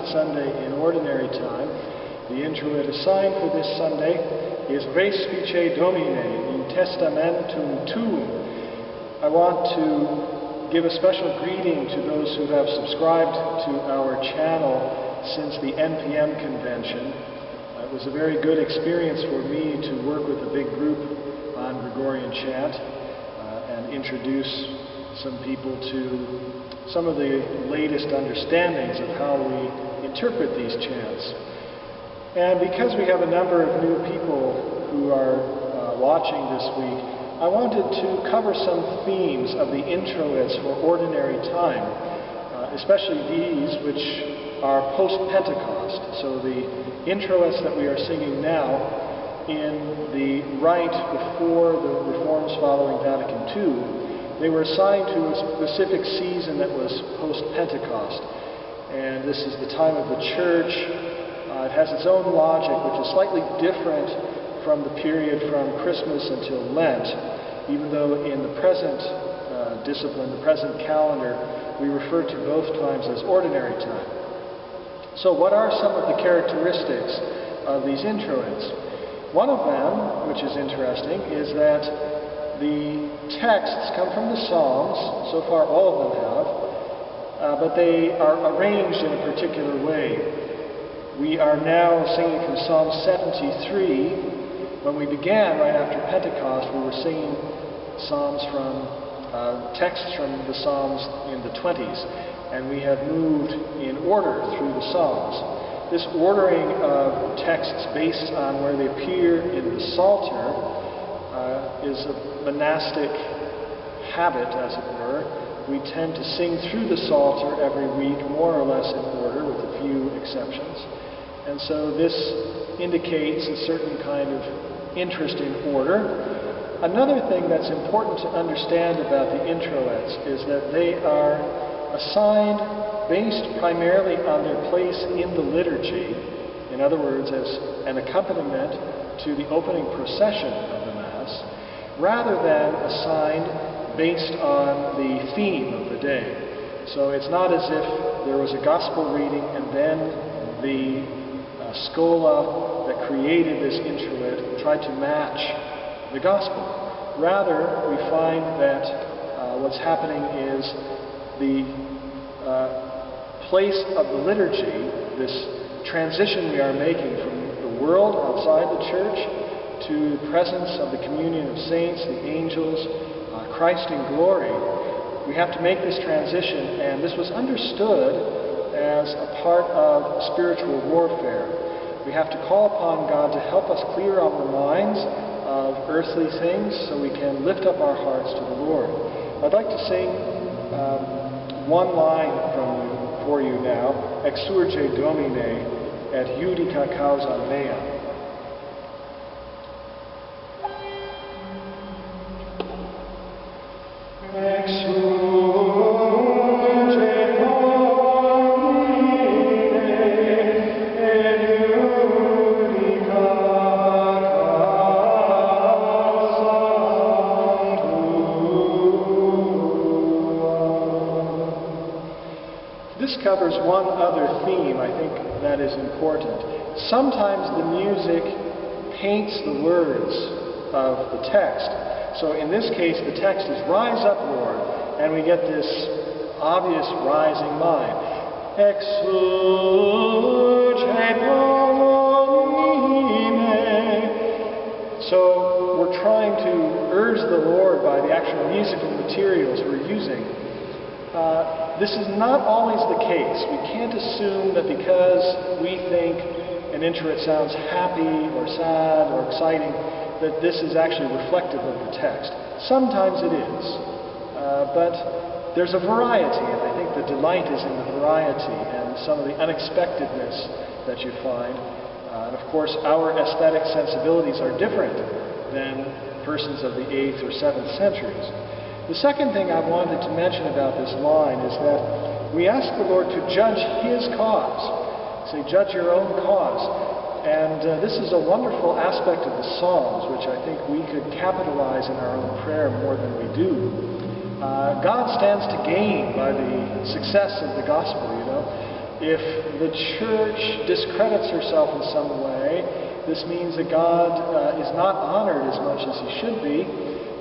Sunday in ordinary time. The Introit assigned for this Sunday is Réspice Dómine in testaméntum tuum. I want to give a special greeting to those who have subscribed to our channel since the NPM convention. It was a very good experience for me to work with a big group on Gregorian chant and introduce some people to some of the latest understandings of how we interpret these chants. And because we have a number of new people who are watching this week, I wanted to cover some themes of the introits for ordinary time, especially these which are post-Pentecost. So the introits that we are singing now in the rite before the reforms following Vatican II, they were assigned to a specific season that was post-Pentecost. And this is the time of the Church. It has its own logic, which is slightly different from the period from Christmas until Lent, even though in the present discipline, the present calendar, we refer to both times as ordinary time. So what are some of the characteristics of these introits? One of them, which is interesting, is that the texts come from the Psalms. So far all of them have, but they are arranged in a particular way. We are now singing from Psalm 73. When we began right after Pentecost, we were singing psalms from texts from the Psalms in the 20s, and we have moved in order through the Psalms. This ordering of texts based on where they appear in the Psalter is a monastic habit, as it were. We tend to sing through the Psalter every week, more or less in order, with a few exceptions. And so this indicates a certain kind of interest in order. Another thing that's important to understand about the introits is that they are assigned based primarily on their place in the liturgy, in other words, as an accompaniment to the opening procession of the Mass, rather than assigned based on the theme of the day. So it's not as if there was a gospel reading and then the schola that created this introit tried to match the gospel. Rather, we find that what's happening is the place of the liturgy, this transition we are making from the world outside the church to the presence of the communion of saints, the angels, Christ in glory. We have to make this transition, and this was understood as a part of spiritual warfare. We have to call upon God to help us clear our minds of earthly things so we can lift up our hearts to the Lord. I'd like to sing one line for you now, exsúrge Dómine et iúdica causam mea. This covers one other theme, I think, that is important. Sometimes the music paints the words of the text. So in this case, the text is "Rise up, Lord," and we get this obvious rising line. Exsúrge Dómine. So we're trying to urge the Lord by the actual musical materials we're using. This is not always the case. We can't assume that because we think an introit sounds happy or sad or exciting, that this is actually reflective of the text. Sometimes it is, but there's a variety, and I think the delight is in the variety and some of the unexpectedness that you find. And of course, our aesthetic sensibilities are different than persons of the 8th or 7th centuries. The second thing I wanted to mention about this line is that we ask the Lord to judge His cause. Say, judge your own cause. And this is a wonderful aspect of the Psalms, which I think we could capitalize in our own prayer more than we do. God stands to gain by the success of the gospel, you know. If the church discredits herself in some way, this means that God is not honored as much as He should be.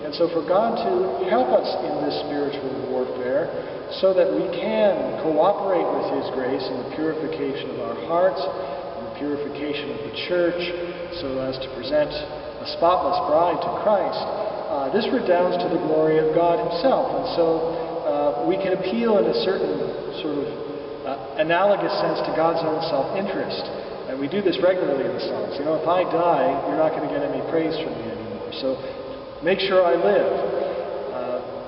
And so for God to help us in this spiritual warfare so that we can cooperate with His grace in the purification of our hearts, in the purification of the church, so as to present a spotless bride to Christ, this redounds to the glory of God Himself. And so we can appeal in a certain sort of analogous sense to God's own self-interest. And we do this regularly in the Psalms. You know, if I die, you're not going to get any praise from me anymore. So make sure I live.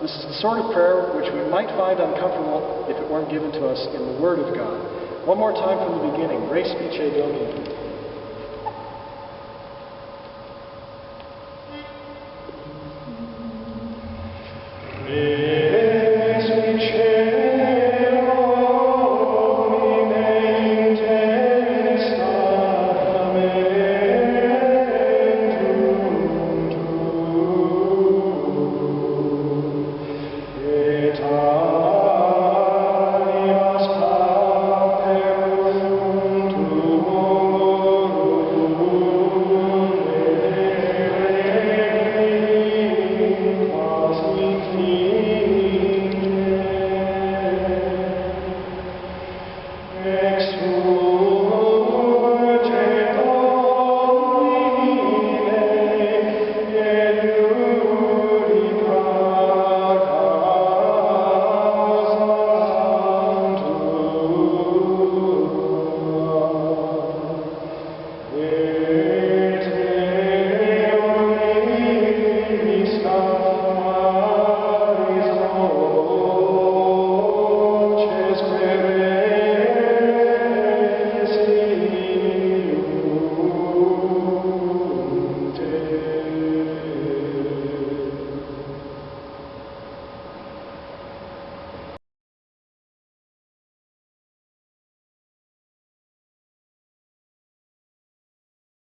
This is the sort of prayer which we might find uncomfortable if it weren't given to us in the Word of God. One more time from the beginning. Réspice Dómine. Exsúrge.